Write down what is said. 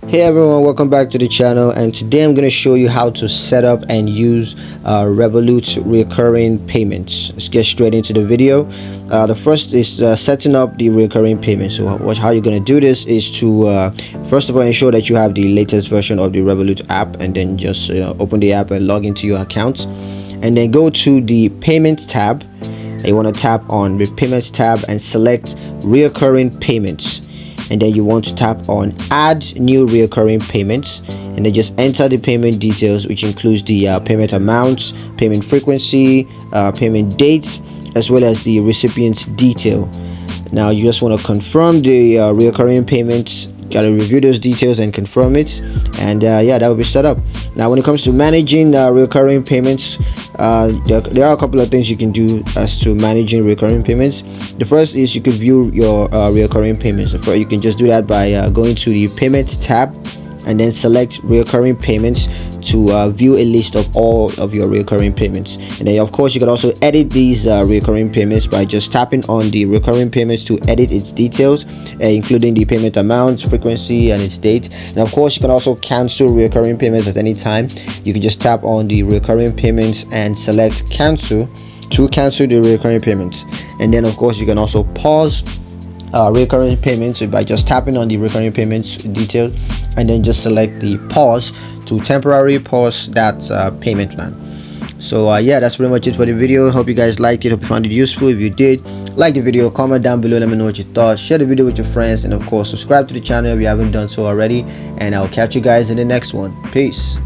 Hey everyone, welcome back to the channel, and today I'm going to show you how to set up and use Revolut's recurring payments. Let's get straight into the video. The first is setting up the recurring payments. So how you're going to do this is to first of all ensure that you have the latest version of the Revolut app, and then just open the app and log into your account, and then go to the payments tab. You want to tap on the payments tab and select recurring payments, and then you want to tap on add new recurring payments, and then just enter the payment details, which includes the payment amounts, payment frequency, payment dates, as well as the recipient's detail. Now you just want to confirm the recurring payments. Gotta review those details and confirm it, and yeah, that will be set up. Now when it comes to managing recurring payments, there are a couple of things you can do as to managing recurring payments. The first is you can view your recurring payments. So you can just do that by going to the payments tab and then select recurring payments to view a list of all of your recurring payments. And then of course you can also edit these recurring payments by just tapping on the recurring payments to edit its details, including the payment amounts, frequency, and its date. And of course you can also cancel recurring payments at any time. You can just tap on the recurring payments and select cancel to cancel the recurring payments. And then of course you can also pause recurring payments by just tapping on the recurring payments detail, and then just select the pause to temporarily pause that payment plan. So yeah, that's pretty much it for the video. Hope you guys liked it. Hope you found it useful. If you did, like the video, comment down below, let me know what you thought, share the video with your friends, and of course subscribe to the channel if you haven't done so already. And I'll catch you guys in the next one. Peace.